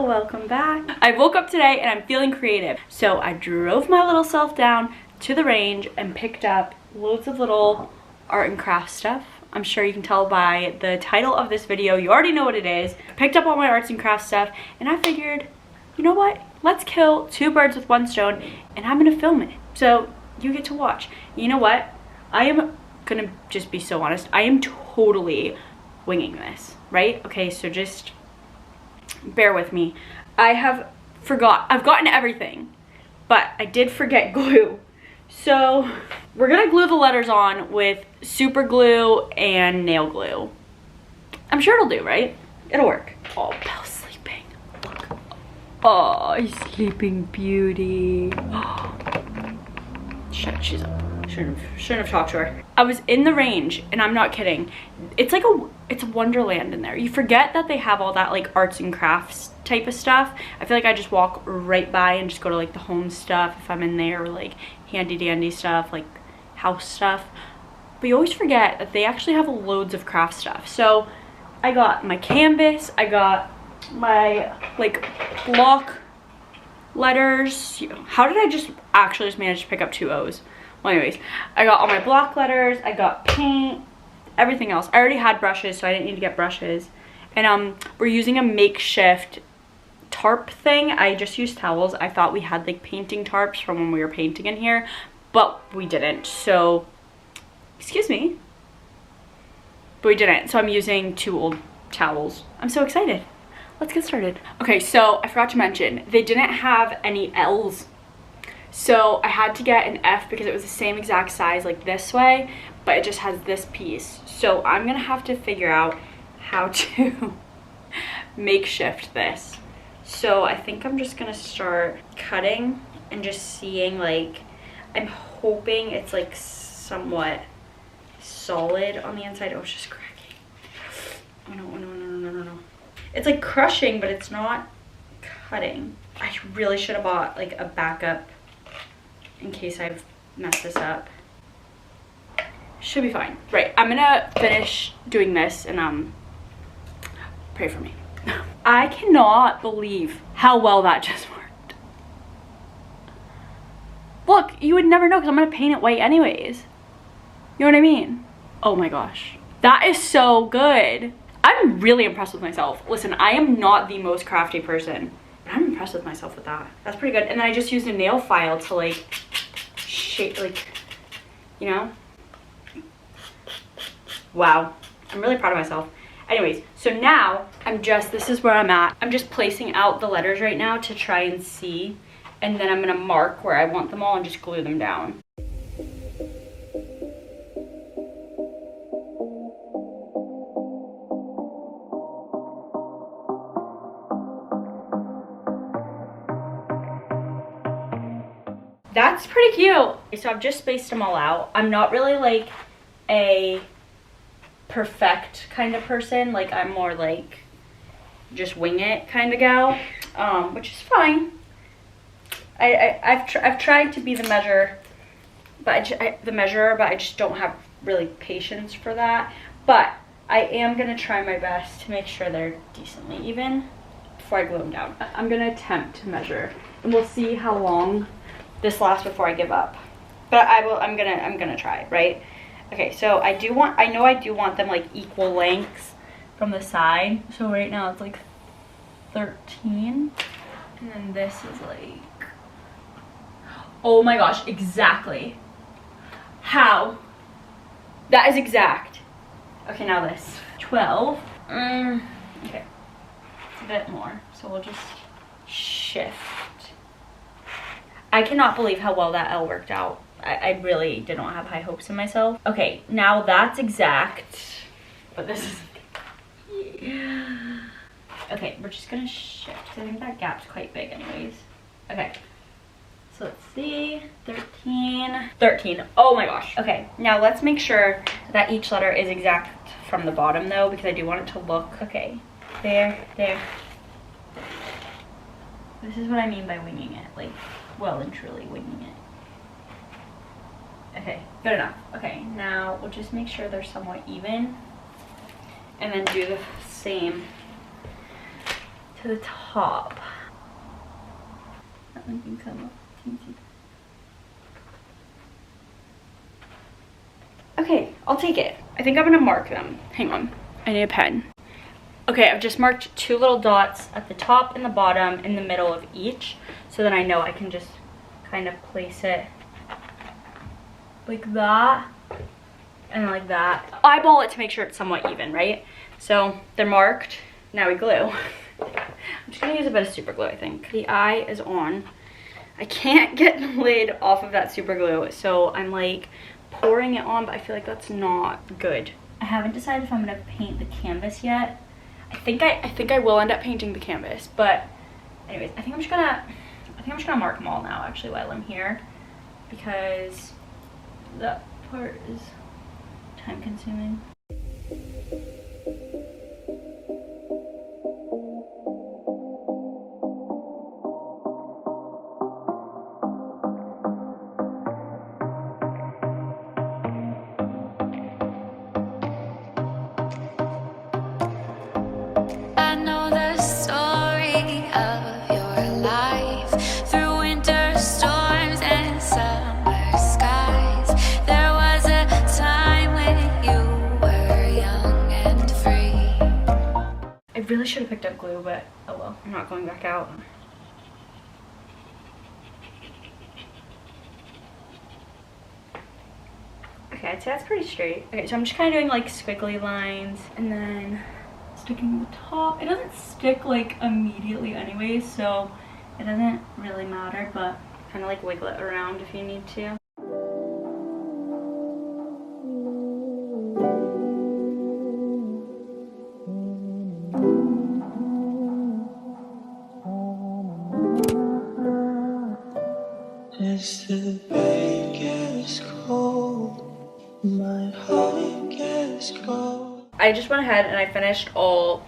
welcome back. I woke up today and I'm feeling creative. So I drove my little self down to the range and picked up loads of little art and craft stuff. I'm sure you can tell by the title of this video, you already know what it is. I picked up all my arts and crafts stuff and I figured, you know what? Let's kill two birds with one stone and I'm gonna film it. So you get to watch. You know what? I am gonna just be so honest. I am totally winging this, right? Okay, so just bear with me. I've gotten everything, but I did forget glue. So we're gonna glue the letters on with super glue and nail glue. I'm sure it'll do, right? It'll work. Oh, Belle's sleeping. Look. Oh, he's sleeping beauty. Oh. Shit, she's up. Shouldn't have talked to her. I was in the range and I'm not kidding. It's like it's a wonderland in there. You forget that they have all that like arts and crafts type of stuff. I feel like I just walk right by and just go to like the home stuff if I'm in there, or like handy dandy stuff, like house stuff. But you always forget that they actually have loads of craft stuff. So I got my canvas, I got my like block letters. How did I just manage to pick up 2 O's? Well, anyways, I got all my block letters, I got paint, everything else. I already had brushes, so I didn't need to get brushes. And we're using a makeshift tarp thing. I just used towels. I thought we had like painting tarps from when we were painting in here, but we didn't. So, excuse me, but we didn't. So I'm using 2 old towels. I'm so excited. Let's get started. Okay, so I forgot to mention, they didn't have any L's. So I had to get an F because it was the same exact size like this way, but it just has this piece. So I'm gonna have to figure out how to makeshift this. So I think I'm just gonna start cutting and just seeing, like, I'm hoping it's like somewhat solid on the inside. Oh, it's just cracking. Oh no, no, no, no, no, no. It's like crushing, but it's not cutting. I really should have bought like a backup in case I've messed this up. Should be fine. Right, I'm gonna finish doing this and pray for me. I cannot believe how well that just worked. Look, you would never know because I'm gonna paint it white anyways. You know what I mean? Oh my gosh, that is so good. I'm really impressed with myself. Listen, I am not the most crafty person, but I'm impressed with myself with that. That's pretty good. And then I just used a nail file to like shape, like, you know? Wow, I'm really proud of myself. Anyways, so now this is where I'm at. I'm just placing out the letters right now to try and see. And then I'm gonna mark where I want them all and just glue them down. That's pretty cute. So I've just spaced them all out. I'm not really like a perfect kind of person. Like, I'm more like just wing it kind of gal, which is fine. I've tried to be the measurer, but I just don't have really patience for that. But I am gonna try my best to make sure they're decently even before I glue them down. I'm gonna attempt to measure, and we'll see how long this lasts before I give up. But I'm gonna try, right? Okay, so I know I do want them like equal lengths from the side. So right now it's like 13, and then this is like, oh my gosh, exactly. How? That is exact. Okay, now this 12. Okay, it's a bit more, so we'll just shift. I cannot believe how well that L worked out. I really did not have high hopes in myself. Okay, now that's exact, but this is, okay, we're just gonna shift. I think that gap's quite big anyways. Okay, so let's see, 13. Oh my gosh. Okay, now let's make sure that each letter is exact from the bottom though, because I do want it to look, okay, there. This is what I mean by winging it, like, well and truly winging it. Okay, good enough. Okay, now we'll just make sure they're somewhat even and then do the same to the top. That one can come up. Okay, I'll take it. I think I'm gonna mark them. Hang on, I need a pen. Okay, I've just marked 2 little dots at the top and the bottom in the middle of each, so then I know I can just kind of place it like that and like that. Eyeball it to make sure it's somewhat even, right? So they're marked. Now we glue. I'm just gonna use a bit of super glue, I think. The eye is on. I can't get the lid off of that super glue, so I'm like pouring it on, but I feel like that's not good. I haven't decided if I'm gonna paint the canvas yet. I think I will end up painting the canvas, but anyways, I think I'm just gonna mark them all now actually while I'm here, because that part is time consuming. I really should have picked up glue, but oh well. I'm not going back out. Okay, I'd say that's pretty straight. Okay, so I'm just kind of doing like squiggly lines and then sticking the top. It doesn't stick like immediately anyway, so it doesn't really matter, but kind of like wiggle it around if you need to. As the pain gets cold, my heart gets cold. I just went ahead and I finished all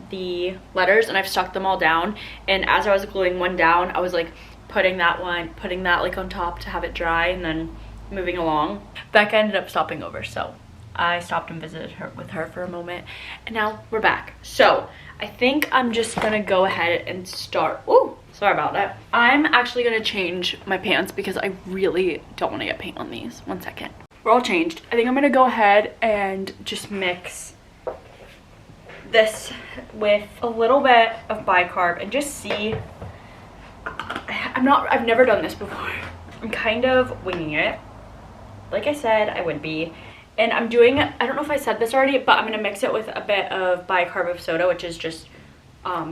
the letters and I've stuck them all down, and as I was gluing one down, I was like putting that like on top to have it dry and then moving along. Becca ended up stopping over, so I stopped and visited with her for a moment, and now we're back. So I think I'm just gonna go ahead and start. Ooh, sorry about that. I'm actually gonna change my pants because I really don't want to get paint on these. One second. We're all changed. I think I'm gonna go ahead and just mix this with a little bit of bicarb and just see. I've never done this before. I'm kind of winging it, like I said I would be. And I'm doing, I don't know if I said this already, but I'm gonna mix it with a bit of bicarb of soda, which is just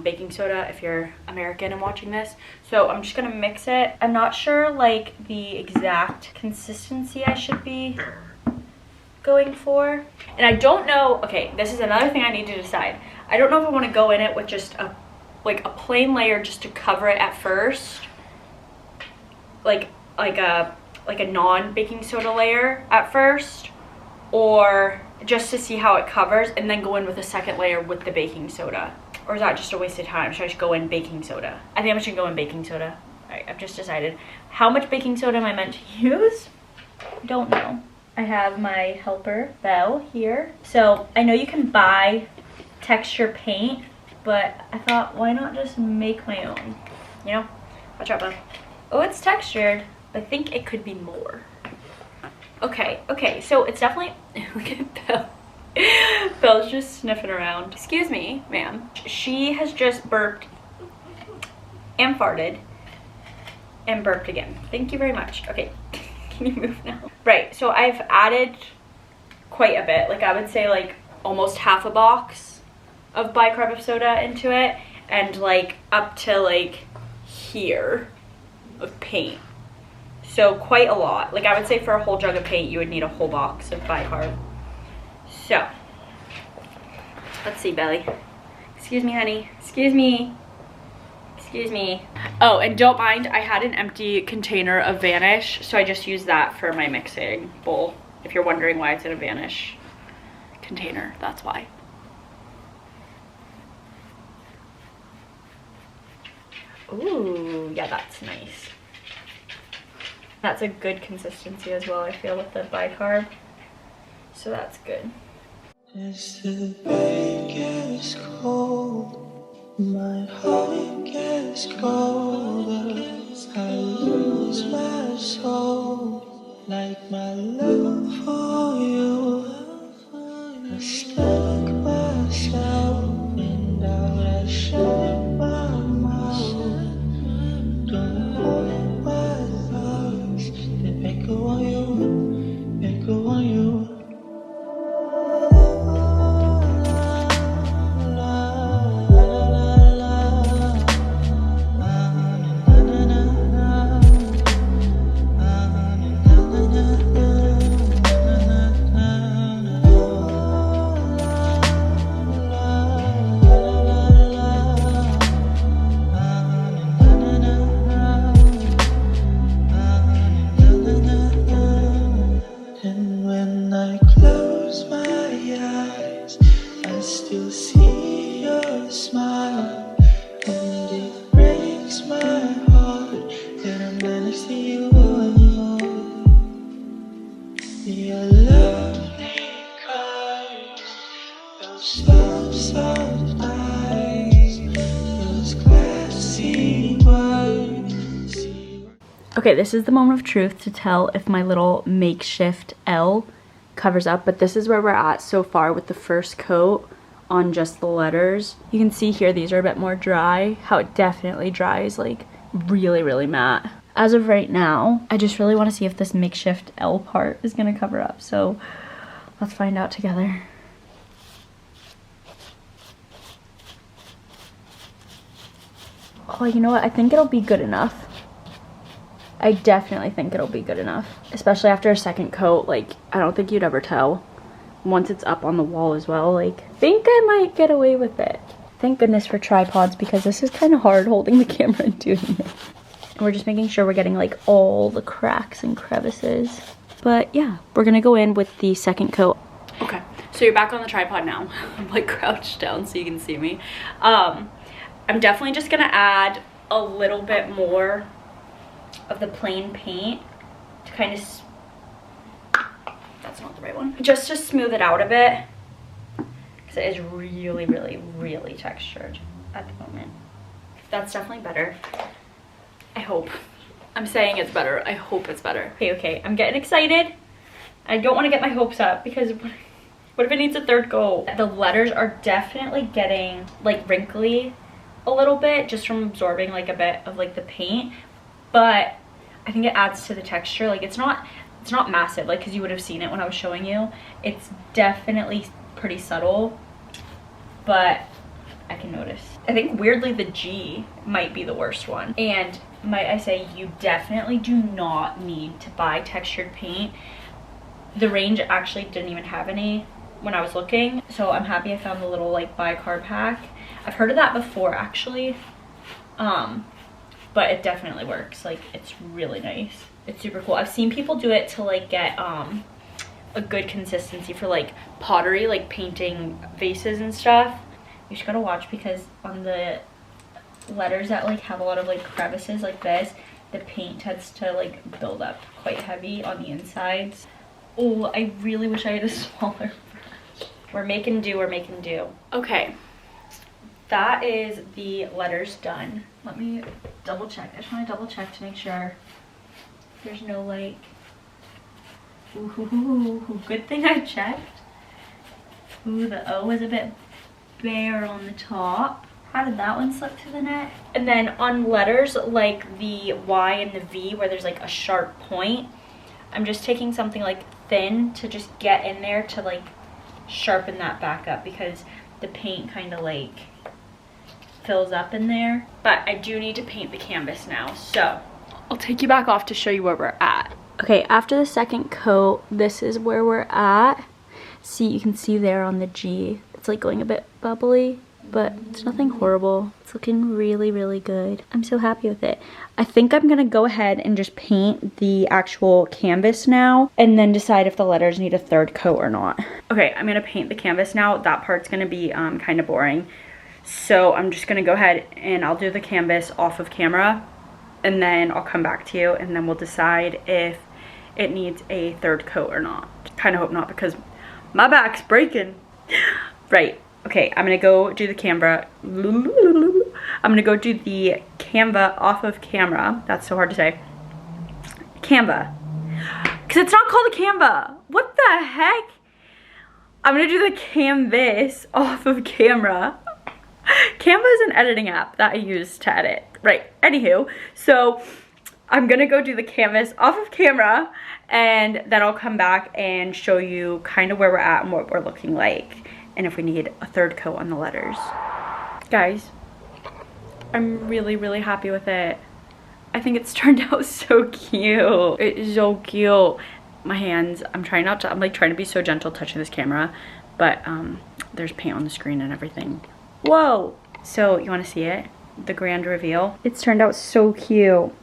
baking soda if you're American and watching this. So I'm just gonna mix it. I'm not sure like the exact consistency I should be going for. And I don't know, okay, this is another thing I need to decide. I don't know if I wanna go in it with just a plain layer just to cover it at first. Like a non-baking soda layer at first, or just to see how it covers and then go in with a second layer with the baking soda. Or is that just a waste of time? Should I just go in baking soda? I think I should go in baking soda. All right, I've just decided. How much baking soda am I meant to use? Don't know. I have my helper, Belle, here. So I know you can buy texture paint, but I thought, why not just make my own? You know? Watch out, Belle. Oh, it's textured. I think it could be more. Okay, so it's definitely, look at Belle. Belle's just sniffing around. Excuse me, ma'am. She has just burped and farted and burped again. Thank you very much. Okay, can you move now? Right, so I've added quite a bit. Like I would say like almost half a box of bicarb of soda into it, and like up to like here of paint. So quite a lot. Like I would say for a whole jug of paint, you would need a whole box of bicarb. So, let's see, Belly. Excuse me, honey. Excuse me. Excuse me. Oh, and don't mind, I had an empty container of Vanish, so I just used that for my mixing bowl. If you're wondering why it's in a Vanish container, that's why. Ooh, yeah, that's nice. That's a good consistency as well, I feel, with the bicarb. So that's good. As the pain gets cold, My heart gets colder, I lose my soul, like my love for you. I stuck myself and out I shut my mouth. Don't hold my thoughts, they echo on you, echo on you. And when I close my eyes, I still see your smile. And it breaks my heart that I'm not next to you anymore. Your lovely curves, those soft eyes, those classy words. Okay, this is the moment of truth to tell if my little makeshift L covers up, but this is where we're at so far with the first coat on just the letters. You can see here these are a bit more dry, how it definitely dries like really, really matte. As of right now, I just really want to see if this makeshift L part is going to cover up, so let's find out together. Oh, you know what? I think it'll be good enough. I definitely think it'll be good enough, especially after a second coat. Like, I don't think you'd ever tell once it's up on the wall as well. Like, I think I might get away with it. Thank goodness for tripods, because this is kind of hard holding the camera and doing it. And we're just making sure we're getting like all the cracks and crevices. But yeah, we're gonna go in with the second coat. Okay, so you're back on the tripod now. I'm like crouched down so you can see me. I'm definitely just gonna add a little bit more of the plain paint to kind of, that's not the right one, just to smooth it out a bit, because it is really, really, really textured at the moment. That's definitely better. I hope. I'm saying it's better. I hope it's better. Okay, I'm getting excited. I don't want to get my hopes up, because what if it needs a third coat? The letters are definitely getting like wrinkly a little bit just from absorbing like a bit of like the paint, but I think it adds to the texture. Like, it's not massive, like, because you would have seen it when I was showing you. It's definitely pretty subtle, but I can notice. I think weirdly the G might be the worst one. And might I say, you definitely do not need to buy textured paint. The range actually didn't even have any when I was looking, so I'm happy I found the little like bicarb pack. I've heard of that before actually, but it definitely works. Like, it's really nice. It's super cool. I've seen people do it to like get a good consistency for like pottery, like painting vases and stuff. You just gotta watch, because on the letters that like have a lot of like crevices like this, the paint tends to like build up quite heavy on the insides. Oh, I really wish I had a smaller brush. We're making do, we're making do. Okay, that is the letters done. Let me double check. I just want to double check to make sure there's no like, ooh, good thing I checked. Ooh, the O is a bit bare on the top. How did that one slip to the net? And then on letters like the Y and the V, where there's like a sharp point, I'm just taking something like thin to just get in there to like sharpen that back up, because the paint kind of like fills up in there. But I do need to paint the canvas now, so I'll take you back off to show you where we're at. Okay, after the second coat, this is where we're at. See, you can see there on the G, it's like going a bit bubbly, but it's nothing horrible. It's looking really, really good. I'm so happy with it. I think I'm gonna go ahead and just paint the actual canvas now, and then decide if the letters need a third coat or not. Okay, I'm gonna paint the canvas now. That part's gonna be kind of boring. So I'm just gonna go ahead and I'll do the canvas off of camera, and then I'll come back to you, and then we'll decide if it needs a third coat or not. Kind of hope not, because my back's breaking. Right, Okay, I'm gonna go do the Canva. I'm gonna go do the Canva off of camera. That's so hard to say. Canva. Because it's not called a Canva. What the heck? I'm gonna do the canvas off of camera. Canva is an editing app that I use to edit. Right, anywho. So I'm gonna go do the canvas off of camera, and then I'll come back and show you kind of where we're at and what we're looking like, and if we need a third coat on the letters. Guys, I'm really, really happy with it. I think it's turned out so cute. It is so cute. My hands, I'm trying to be so gentle touching this camera, but there's paint on the screen and everything. Whoa. So you want to see it? The grand reveal. It's turned out so cute.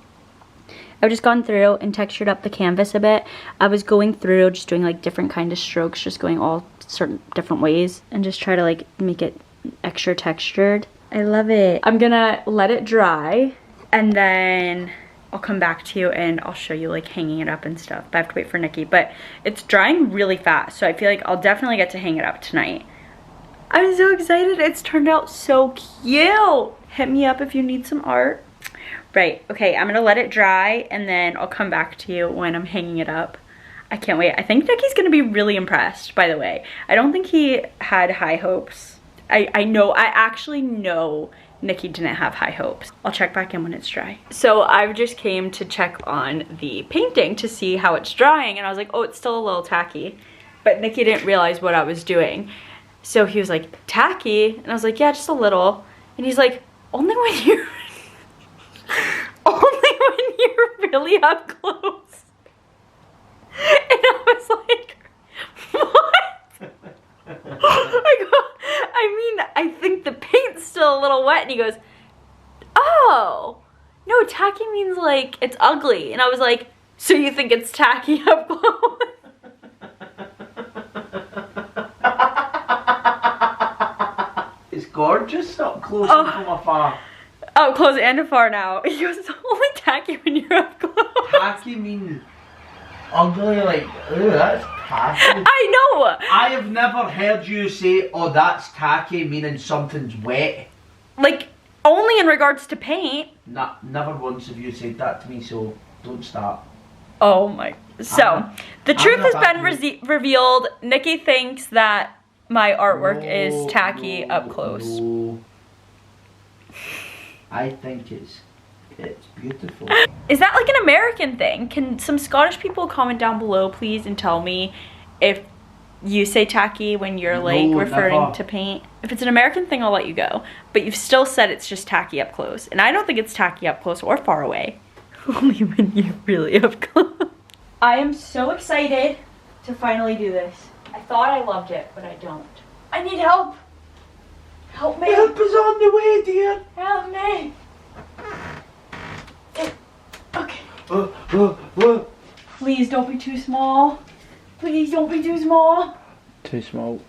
I've just gone through and textured up the canvas a bit. I was going through just doing like different kind of strokes, just going all certain different ways and just try to like make it extra textured. I love it. I'm gonna let it dry and then I'll come back to you and I'll show you like hanging it up and stuff. But I have to wait for Nikki, but it's drying really fast. So I feel like I'll definitely get to hang it up tonight. I'm so excited. It's turned out so cute. Hit me up if you need some art. Right, okay, I'm gonna let it dry and then I'll come back to you when I'm hanging it up. I can't wait. I think Nikki's gonna be really impressed, by the way. I don't think he had high hopes. I actually know Nikki didn't have high hopes. I'll check back in when it's dry. So I've just came to check on the painting to see how it's drying, and I was like, oh, it's still a little tacky. But Nikki didn't realize what I was doing. So he was like, tacky? And I was like, yeah, just a little. And he's like, only when you're really up close. And I was like, what? I think the paint's still a little wet. And he goes, oh, no, tacky means like it's ugly. And I was like, so you think it's tacky up close? It's gorgeous up close and from afar. Up close and afar now. He goes, it's only tacky when you're up close. Tacky means ugly, like, ooh, that's tacky. I know. I have never heard you say, oh, that's tacky, meaning something's wet. Like, only in regards to paint. Never once have you said that to me, so don't start. Oh my. So, the truth has been revealed. Nikki thinks that my artwork is tacky up close. No. I think it's beautiful. Is that like an American thing? Can some Scottish people comment down below, please, and tell me if you say tacky when you're like referring never. to paint? If it's an American thing, I'll let you go. But you've still said it's just tacky up close. And I don't think it's tacky up close or far away. Only when you're really up close. I am so excited to finally do this. I thought I loved it, but I don't. I need help. Help me. Help is on the way, dear. Help me. Okay. Please don't be too small. Please don't be too small. Too small.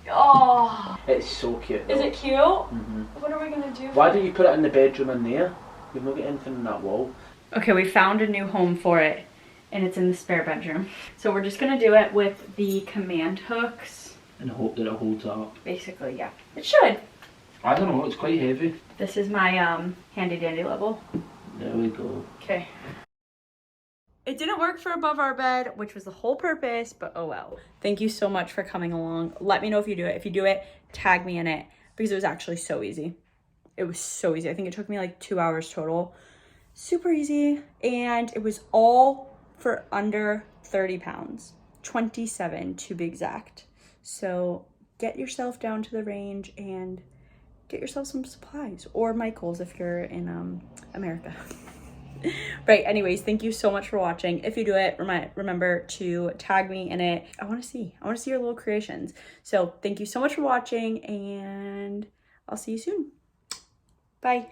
Oh. It's so cute though. Is it cute? Mm-hmm. What are we gonna do? Why don't you put it in the bedroom in there? You've not got anything in that wall. Okay, we found a new home for it, and it's in the spare bedroom. So we're just gonna do it with the command hooks. And hope that it holds up. Basically, yeah. It should. I don't know, it's quite heavy. This is my handy dandy level. There we go. Okay. It didn't work for above our bed, which was the whole purpose, but oh well. Thank you so much for coming along. Let me know if you do it. If you do it, tag me in it, because it was actually so easy. It was so easy. I think it took me like 2 hours total. Super easy. And it was all for under 30 pounds. 27 to be exact. So get yourself down to the range and get yourself some supplies, or Michael's if you're in America. Right, anyways, thank you so much for watching. If you do it, remember to tag me in it. I want to see your little creations. So thank you so much for watching, and I'll see you soon. Bye.